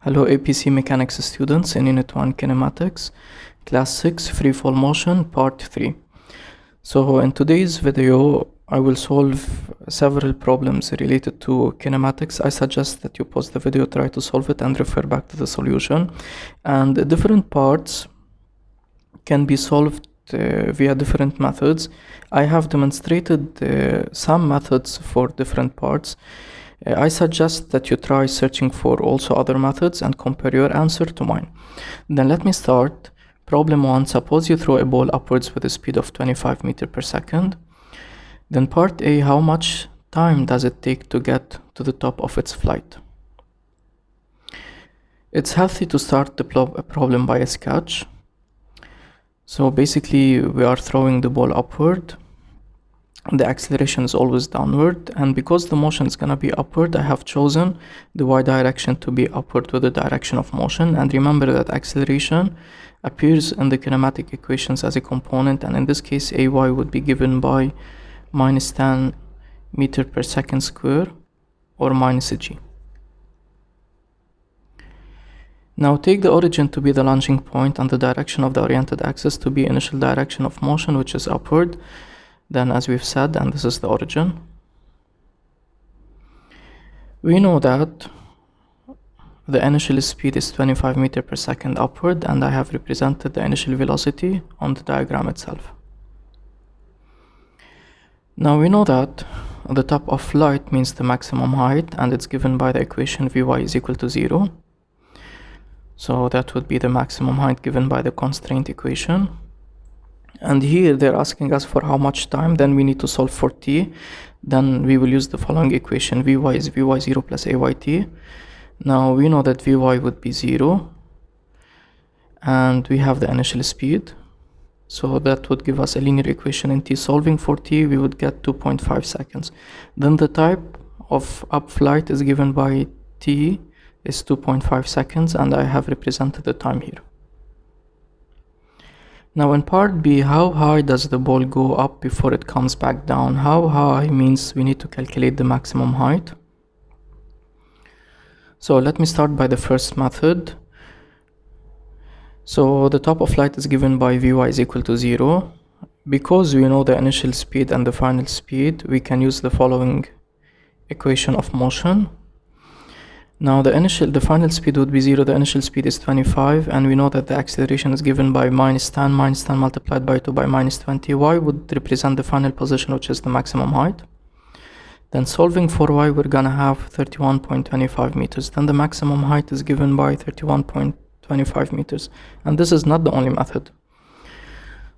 Hello APC Mechanics students in Unit 1 Kinematics, Class 6 Freefall Motion, Part 3. So in today's video, I will solve several problems related to kinematics. I suggest that you pause the video, try to solve it, and refer back to the solution. And the different parts can be solved via different methods. I have demonstrated some methods for different parts. I suggest that you try searching for also other methods and compare your answer to mine. Then let me start. Problem 1, suppose you throw a ball upwards with a speed of 25 meters per second. Then part A, how much time does it take to get to the top of its flight? It's healthy to start the problem by a sketch. So basically we are throwing the ball upward. The acceleration is always downward, and because the motion is gonna be upward, I have chosen the y direction to be upward with the direction of motion. And remember that acceleration appears in the kinematic equations as a component, and in this case ay would be given by minus 10 meter per second square or minus g. Now take the origin to be the launching point and the direction of the oriented axis to be initial direction of motion, which is upward. Then, as we've said, and this is the origin, we know that the initial speed is 25 meters per second upward, and I have represented the initial velocity on the diagram itself. Now we know that the top of flight means the maximum height, and it's given by the equation Vy is equal to 0. So that would be the maximum height given by the constraint equation. And here they're asking us for how much time. Then we need to solve for t. Then we will use the following equation. Vy is Vy0 plus ayt. Now we know that Vy would be 0, and we have the initial speed, so that would give us a linear equation in t. Solving for t, we would get 2.5 seconds. Then the type of up flight is given by t is 2.5 seconds, and I have represented the time here. Now in part B, how high does the ball go up before it comes back down? How high means we need to calculate the maximum height. So let me start by the first method. So the top of flight is given by Vy is equal to 0. Because we know the initial speed and the final speed, we can use the following equation of motion. Now the final speed would be 0, the initial speed is 25, and we know that the acceleration is given by minus 10 multiplied by 2 by minus 20. Y would represent the final position, which is the maximum height. Then solving for y, we're gonna have 31.25 meters. Then the maximum height is given by 31.25 meters. And this is not the only method.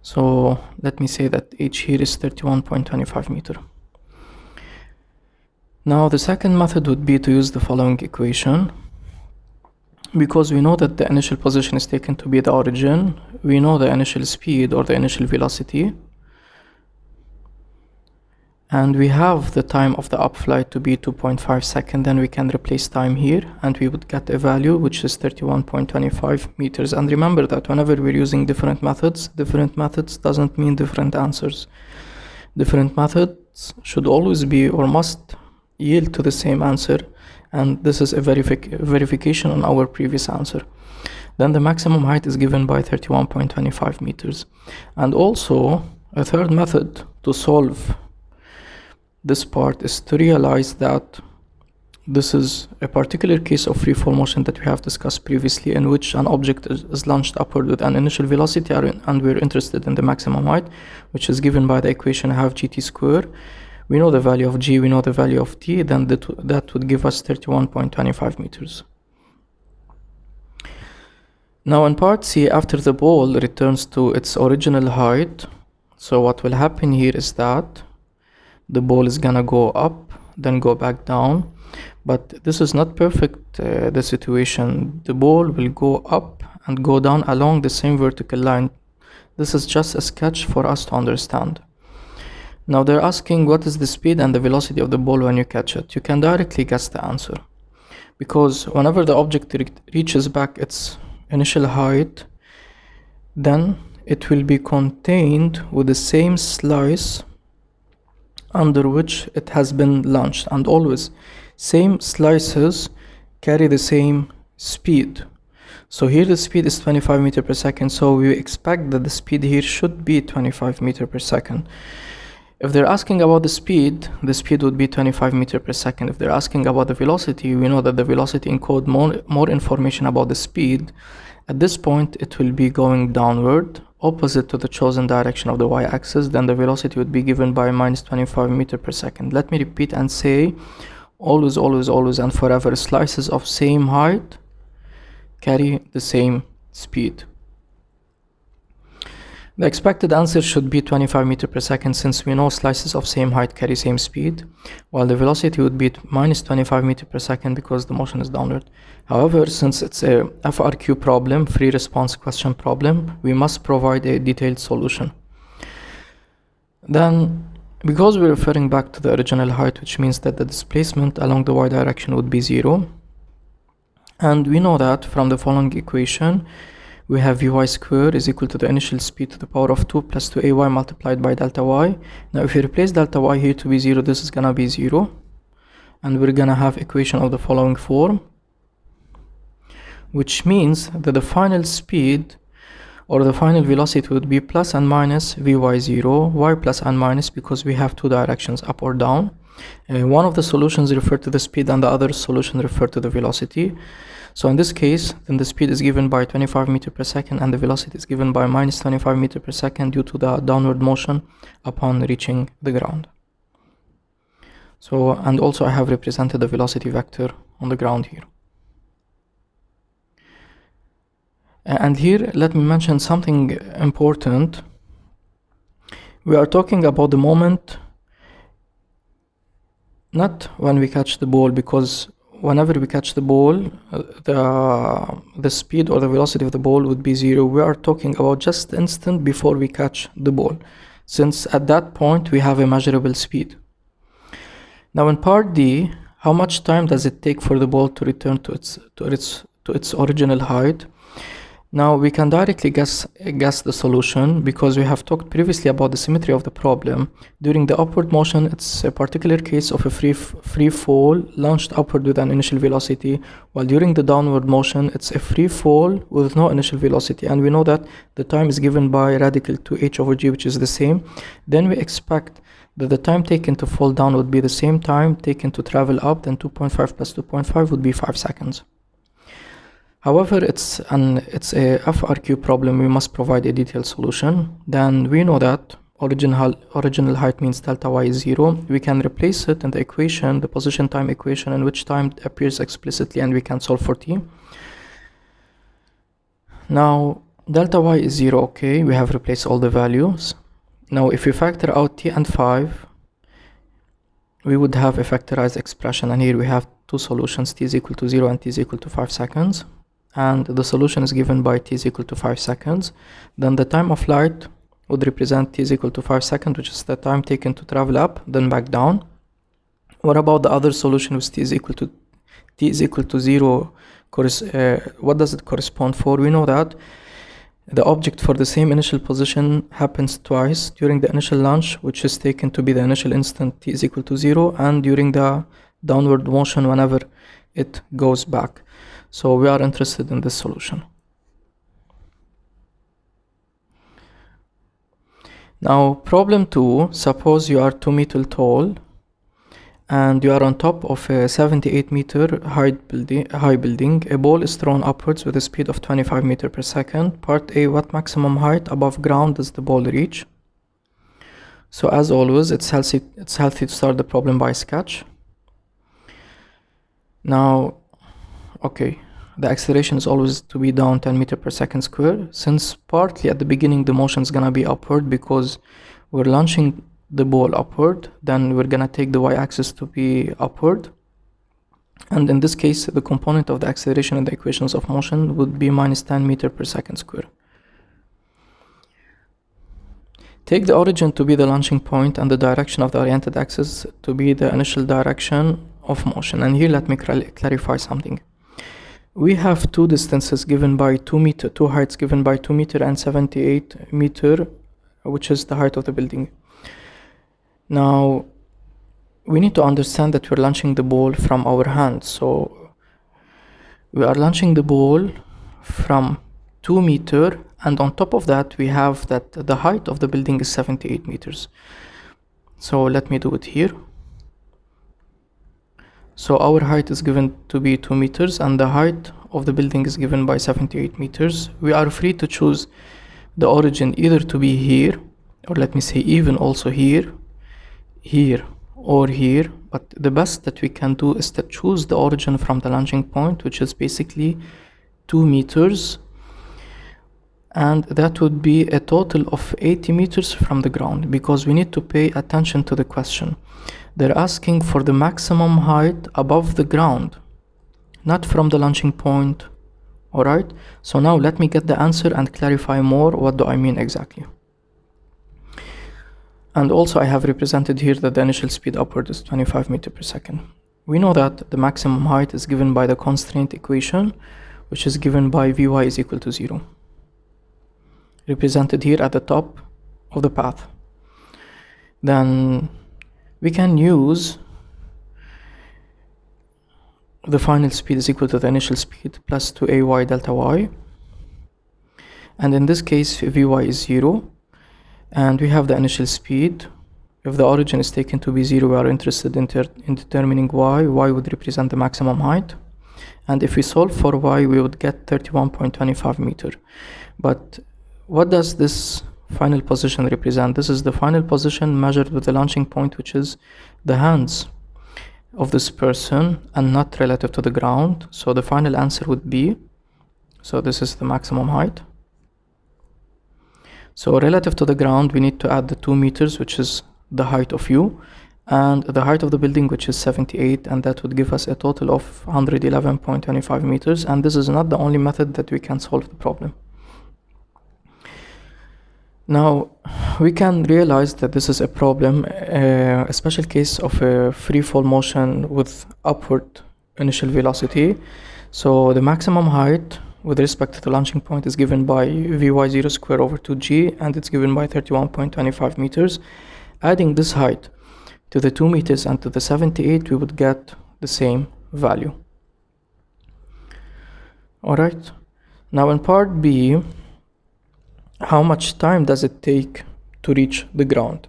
So let me say that h here is 31.25 meter. Now the second method would be to use the following equation. Because we know that the initial position is taken to be the origin, we know the initial speed or the initial velocity, and we have the time of the upflight to be 2.5 seconds. Then we can replace time here, and we would get a value which is 31.25 meters. And remember that whenever we're using different methods doesn't mean different answers. Different methods should always be or must yield to the same answer, and this is a verification on our previous answer. Then the maximum height is given by 31.25 meters. And also a third method to solve this part is to realize that this is a particular case of freefall motion that we have discussed previously, in which an object is launched upward with an initial velocity, and we're interested in the maximum height, which is given by the equation half gt square. We know the value of g, we know the value of t, then that would give us 31.25 meters. Now in part C, after the ball returns to its original height, so what will happen here is that the ball is gonna go up, then go back down. But this is not perfect, the situation. The ball will go up and go down along the same vertical line. This is just a sketch for us to understand. Now they're asking what is the speed and the velocity of the ball when you catch it. You can directly guess the answer, because whenever the object reaches back its initial height, then it will be contained with the same slice under which it has been launched, and always same slices carry the same speed. So here the speed is 25 meters per second, so we expect that the speed here should be 25 meters per second. If they're asking about the speed would be 25 meters per second. If they're asking about the velocity, we know that the velocity encodes more information about the speed. At this point, it will be going downward, opposite to the chosen direction of the y-axis. Then the velocity would be given by minus 25 meters per second. Let me repeat and say, always, always, always, and forever, slices of same height carry the same speed. The expected answer should be 25 meters per second, since we know slices of same height carry same speed, while the velocity would be minus 25 meters per second because the motion is downward. However, since it's a FRQ problem, free response question problem, we must provide a detailed solution. Then, because we're referring back to the original height, which means that the displacement along the y direction would be 0, and we know that from the following equation, we have Vy squared is equal to the initial speed to the power of 2 plus 2ay multiplied by delta y. Now if you replace delta y here to be 0, this is gonna be 0. And we're gonna have equation of the following form, which means that the final speed or the final velocity would be plus and minus Vy0, y plus and minus, because we have two directions, up or down. One of the solutions refer to the speed and the other solution refer to the velocity. So in this case, then the speed is given by 25 meters per second and the velocity is given by minus 25 meters per second due to the downward motion upon reaching the ground. So, and also I have represented the velocity vector on the ground here. And here, let me mention something important. We are talking about the moment, not when we catch the ball, because whenever we catch the ball, the speed or the velocity of the ball would be 0. We are talking about just the instant before we catch the ball, since at that point we have a measurable speed. Now in part D, how much time does it take for the ball to return to its original height? Now we can directly guess the solution, because we have talked previously about the symmetry of the problem. During the upward motion, it's a particular case of a free fall launched upward with an initial velocity, while during the downward motion, it's a free fall with no initial velocity. And we know that the time is given by radical 2h over g, which is the same. Then we expect that the time taken to fall down would be the same time taken to travel up, then 2.5 plus 2.5 would be 5 seconds. However, it's a FRQ problem. We must provide a detailed solution. Then we know that original height means delta y is 0. We can replace it in the equation, the position time equation, in which time appears explicitly, and we can solve for t. Now delta y is 0. Okay, we have replaced all the values. Now if we factor out t and 5, we would have a factorized expression, and here we have two solutions, t is equal to 0 and t is equal to 5 seconds. And the solution is given by t is equal to 5 seconds. Then the time of light would represent t is equal to 5 seconds, which is the time taken to travel up, then back down. What about the other solution with t is equal to 0? What does it correspond for? We know that the object for the same initial position happens twice: during the initial launch, which is taken to be the initial instant t is equal to 0, and during the downward motion whenever it goes back. So we are interested in this solution. Now problem 2, suppose you are 2 meters tall and you are on top of a 78 meter high building. A ball is thrown upwards with a speed of 25 meters per second. Part A, what maximum height above ground does the ball reach? So as always, it's healthy to start the problem by sketch. Now, okay, the acceleration is always to be down 10 meters per second square. Since partly at the beginning the motion is gonna be upward because we're launching the ball upward, then we're gonna take the y-axis to be upward. And in this case, the component of the acceleration in the equations of motion would be minus 10 meters per second square. Take the origin to be the launching point and the direction of the oriented axis to be the initial direction of motion. And here let me clarify something. We have two distances given by 2 meters, two heights given by 2 meters and 78 meters, which is the height of the building. Now, we need to understand that we're launching the ball from our hand. So We are launching the ball from 2 meters, and on top of that we have that the height of the building is 78 meters. So let me do it here. So our height is given to be 2 meters and the height of the building is given by 78 meters. We are free to choose the origin either to be here, or let me say even also here, here or here, but the best that we can do is to choose the origin from the launching point, which is basically 2 meters, and that would be a total of 80 meters from the ground, because we need to pay attention to the question. They're asking for the maximum height above the ground, not from the launching point. Alright, so now let me get the answer and clarify more what do I mean exactly. And also I have represented here that the initial speed upward is 25 meters per second. We know that the maximum height is given by the constraint equation, which is given by Vy is equal to 0, represented here at the top of the path. Then we can use the final speed is equal to the initial speed plus 2ay delta y, and in this case Vy is 0, and we have the initial speed. If the origin is taken to be 0, we are interested in determining y. Y would represent the maximum height, and if we solve for y we would get 31.25 meters. But what does this final position represent? This is the final position measured with the launching point, which is the hands of this person and not relative to the ground. So the final answer would be, so this is the maximum height. So relative to the ground we need to add the 2 meters, which is the height of you, and the height of the building, which is 78, and that would give us a total of 111.25 meters. And this is not the only method that we can solve the problem. Now we can realize that this is a problem, a special case of a free fall motion with upward initial velocity. So the maximum height with respect to the launching point is given by Vy0 square over 2g, and it's given by 31.25 meters. Adding this height to the 2 meters and to the 78, we would get the same value. Alright, now in part B, how much time does it take to reach the ground?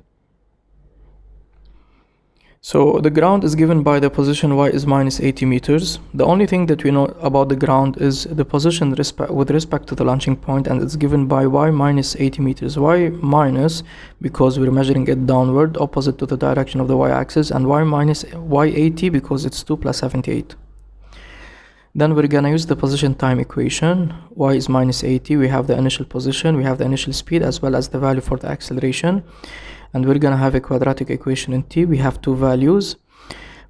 So the ground is given by the position y is minus 80 meters. The only thing that we know about the ground is the position with respect to the launching point, and it's given by y minus 80 meters. Y minus because we're measuring it downward, opposite to the direction of the y-axis, and y minus y80 because it's 2 plus 78. Then we're gonna use the position time equation. Y is minus 80, we have the initial position, we have the initial speed, as well as the value for the acceleration. And we're gonna have a quadratic equation in t. We have two values.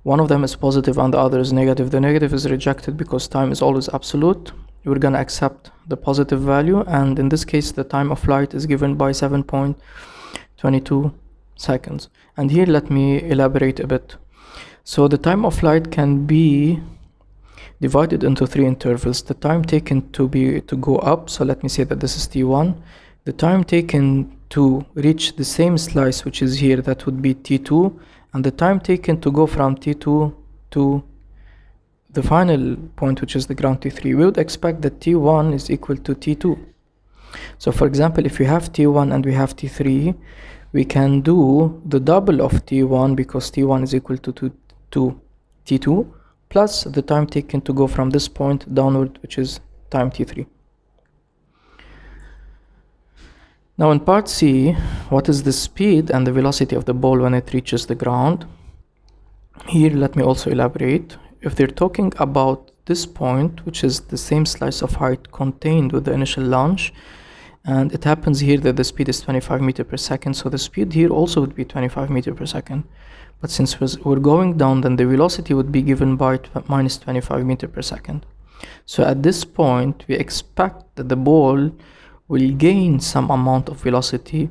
One of them is positive and the other is negative. The negative is rejected because time is always absolute. We're gonna accept the positive value, and in this case the time of flight is given by 7.22 seconds. And here let me elaborate a bit. So the time of flight can be divided into 3 intervals. The time taken to go up, so let me say that this is t1. The time taken to reach the same slice, which is here, that would be t2, and the time taken to go from t2 to the final point, which is the ground t3. We would expect that t1 is equal to t2. So for example, if we have t1 and we have t3, we can do the double of t1, because t1 is equal to t2 plus the time taken to go from this point downward, which is time t3. Now in part C, what is the speed and the velocity of the ball when it reaches the ground? Here let me also elaborate. If they're talking about this point, which is the same slice of height contained with the initial launch, and it happens here that the speed is 25 meters per second, so the speed here also would be 25 meters per second. But since we're going down, then the velocity would be given by minus 25 meters per second. So at this point, we expect that the ball will gain some amount of velocity,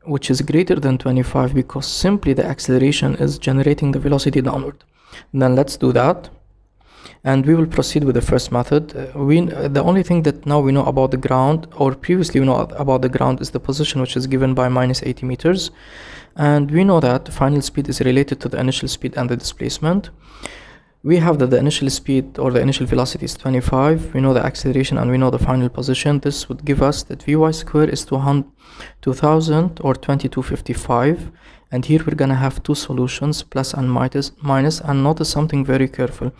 which is greater than 25, because simply the acceleration is generating the velocity downward. And then let's do that, and we will proceed with the first method. The only thing that now we know about the ground, or previously we know about the ground, is the position, which is given by minus 80 meters. And we know that the final speed is related to the initial speed and the displacement. we have that the initial speed or the initial velocity is 25, we know the acceleration and we know the final position. This would give us that Vy square is 2000 or 2255, and here we're gonna have two solutions, plus and minus, and notice something very careful.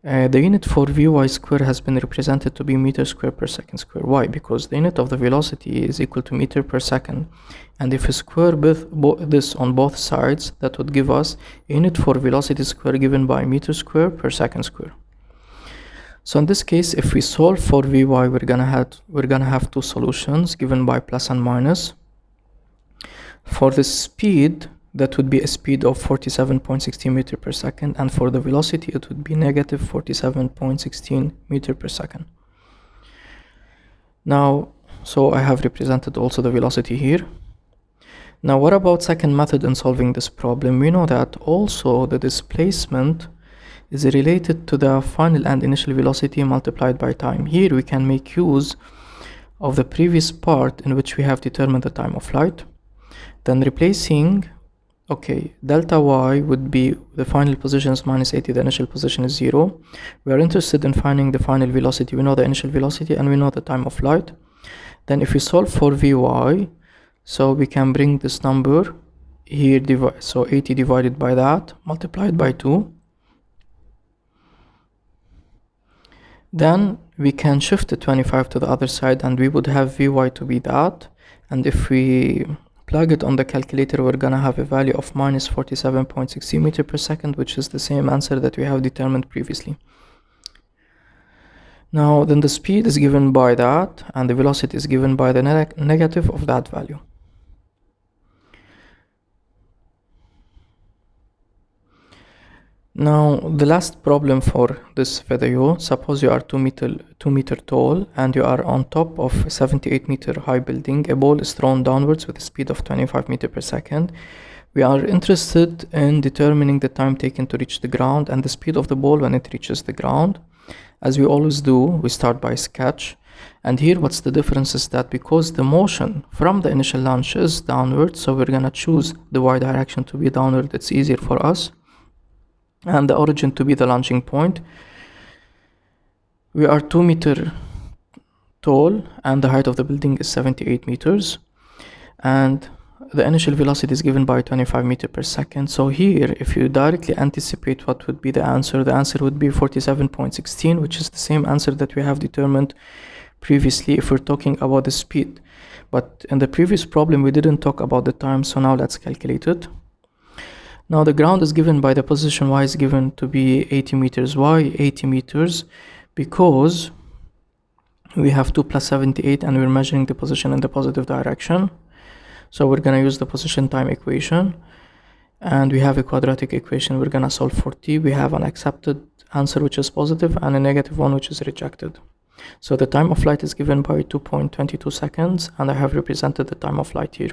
The unit for Vy square has been represented to be meter square per second square. Why? Because the unit of the velocity is equal to meter per second, and if we square this on both sides, that would give us a unit for velocity square given by meter square per second square. So in this case, if we solve for Vy, we're gonna have two solutions given by plus and minus. For the speed, that would be a speed of 47.16 meter per second, and for the velocity it would be negative 47.16 meter per second. Now, so I have represented also the velocity here. Now what about second method in solving this problem? We know that also the displacement is related to the final and initial velocity multiplied by time. Here we can make use of the previous part in which we have determined the time of flight, then replacing, okay, delta y would be the final position is minus 80, the initial position is 0. We are interested in finding the final velocity. We know the initial velocity and we know the time of flight. Then if we solve for Vy, so we can bring this number here, so 80 divided by that, multiplied by 2. Then we can shift the 25 to the other side and we would have Vy to be that. And if we plug it on the calculator, we're gonna have a value of minus 47.60 meter per second, which is the same answer that we have determined previously. Now then the speed is given by that and the velocity is given by the negative of that value. Now the last problem for this video, suppose you are 2 meter tall and you are on top of a 78 meter high building. A ball is thrown downwards with a speed of 25 meter per second. We are interested in determining the time taken to reach the ground and the speed of the ball when it reaches the ground. As we always do, we start by sketch, and here what's the difference is that because the motion from the initial launch is downward, so we're gonna choose the y direction to be downward, it's easier for us, and the origin to be the launching point. We are 2 meter tall and the height of the building is 78 meters, and the initial velocity is given by 25 meter per second. So here, if you directly anticipate what would be the answer would be 47.16, which is the same answer that we have determined previously if we're talking about the speed. But in the previous problem we didn't talk about the time, so now let's calculate it. Now the ground is given by the position y is given to be 80 meters. Why 80 meters? Because we have 2 plus 78 and we're measuring the position in the positive direction. So we're gonna use the position time equation and we have a quadratic equation. We're gonna solve for t. We have an accepted answer which is positive and a negative one which is rejected. So the time of flight is given by 2.22 seconds and I have represented the time of flight here.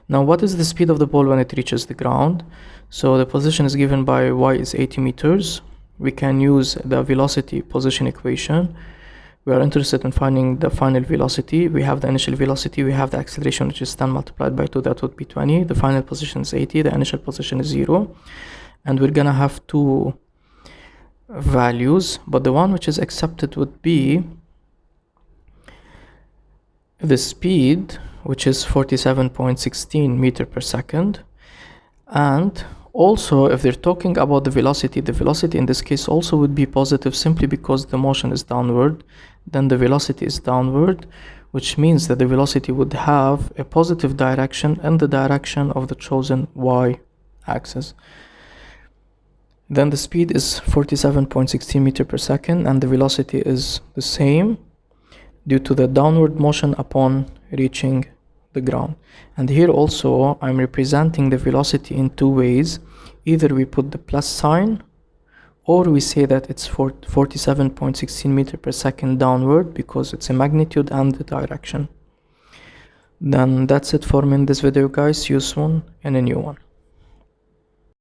Now what is the speed of the ball when it reaches the ground? So the position is given by y is 80 meters. We can use the velocity position equation. We are interested in finding the final velocity. We have the initial velocity, we have the acceleration which is 10 multiplied by 2, that would be 20. The final position is 80, the initial position is 0. And we're gonna have two values, but the one which is accepted would be the speed, which is 47.16 meter per second. And also if they're talking about the velocity in this case also would be positive, simply because the motion is downward, then the velocity is downward, which means that the velocity would have a positive direction in the direction of the chosen y axis. Then the speed is 47.16 meter per second and the velocity is the same due to the downward motion upon reaching the ground. And here also I'm representing the velocity in two ways. Either we put the plus sign or we say that it's 47.16 meter per second downward because it's a magnitude and the direction. Then that's it for me in this video guys. See you soon in a new one.